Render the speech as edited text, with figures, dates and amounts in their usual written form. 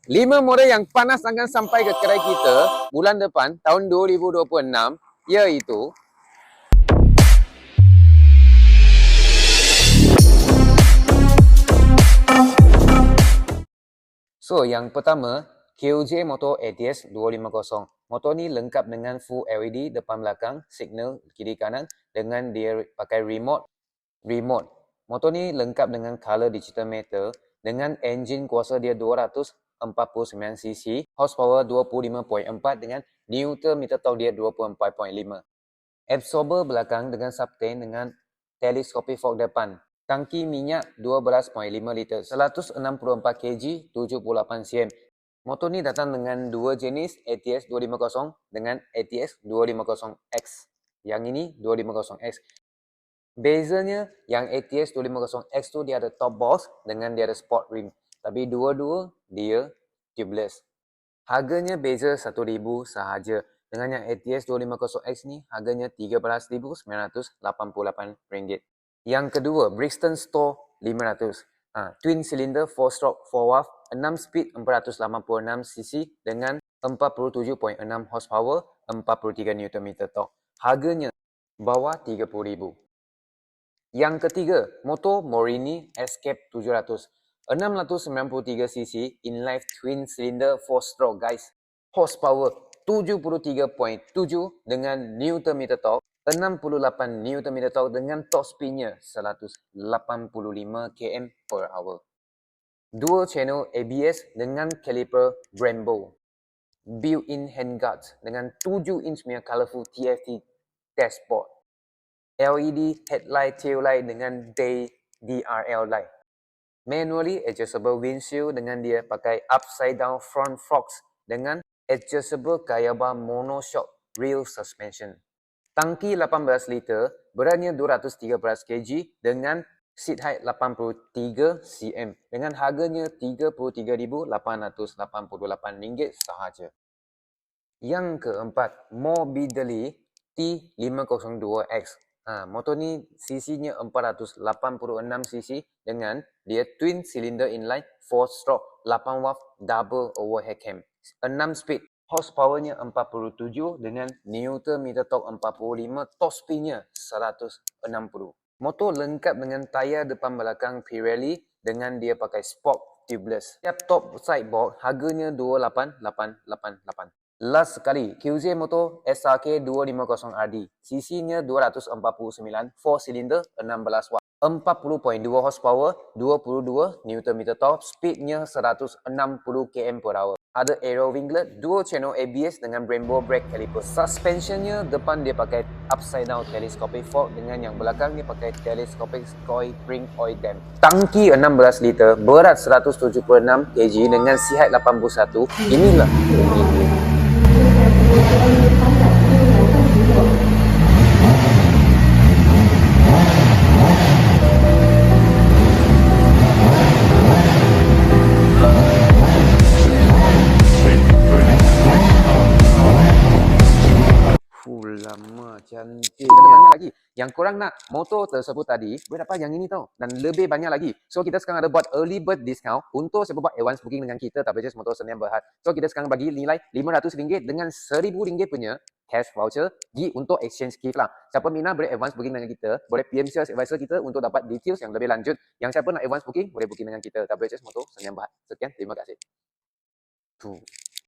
5 model yang panas akan sampai ke kedai kita bulan depan tahun 2026 iaitu yang pertama KOJ Motor ATS 250. Motor ni lengkap dengan full LED depan belakang, signal kiri kanan dengan dia pakai remote. Motor ni lengkap dengan color digital meter dengan enjin kuasa dia 249cc, horsepower 25.4 dengan Newton meter torque dia 24.5. Absorber belakang dengan subtank dengan telescopic fork depan. Tangki minyak 12.5 liter, 164 kg, 78 cm. Motor ni datang dengan dua jenis, ATS 250 dengan ATS 250X. Yang ini 250X. Bezanya yang ATS 250X tu dia ada top box dengan dia ada sport rim. Tapi dua-dua dia tubeless. Harganya beza RM1,000 sahaja. Dengan yang ATS 250X ni harganya RM13,988. Yang kedua, Brixton Store 500. Twin cylinder 4-stroke 4-valve 6 speed 486cc dengan 47.6 horsepower, 43 Nm torque. Harganya bawah RM30,000. Yang ketiga, motor Morini Escape 700. 693cc inline twin cylinder 4-stroke guys. Horsepower 73.7 dengan Newton meter torque, 68 Nm torque dengan top speednya 185 km/h. Dual channel ABS dengan caliper Brembo. Built-in handguards dengan 7 inch punya colourful TFT dashboard. LED headlight tail light dengan day DRL light. Manually adjustable windshield dengan dia pakai upside down front forks dengan adjustable kaya bar monoshock rear suspension. Tangki 18 liter, beratnya 213 kg dengan seat height 83 cm dengan harganya RM33,888 sahaja. Yang keempat, Morbidelli T502X. Motor ni cc-nya 486cc dengan dia twin cylinder inline 4-stroke 8-valve double overhead cam, 6 speed. Horsepower-nya 47 dengan Newton meter torque 45, top speed-nya 160. Motor lengkap dengan tayar depan belakang Pirelli dengan dia pakai sport tubeless. Tiap top sideboard harganya 28,888. Last sekali, QZ Motor SRK 250RD. CC-nya 249, 4 cylinder, 16 watt. 40.2 horsepower, 22 Nm torque, speednya 160 km/h. Ada aero winglet, dual channel ABS dengan Brembo brake caliper. Suspensionnya depan dia pakai upside down telescopic fork dengan yang belakang dia pakai telescopic coil spring oil dam. Tangki 16 liter, berat 176 kg dengan seat height 81. Inilah lama cantiknya. Banyak lagi. Yang korang nak motor tersebut tadi, boleh dapat yang ini tau. Dan lebih banyak lagi. So kita sekarang ada buat early bird discount untuk siapa buat advance booking dengan kita tak Just Motor Sdn Bhd. So kita sekarang bagi nilai RM500 dengan RM1,000 punya cash voucher untuk exchange gift lah. Siapa minat boleh advance booking dengan kita, boleh PM sales advisor kita untuk dapat details yang lebih lanjut. Yang siapa nak advance booking boleh booking dengan kita. Tak Just Motor Sdn Bhd. Sekian, terima kasih.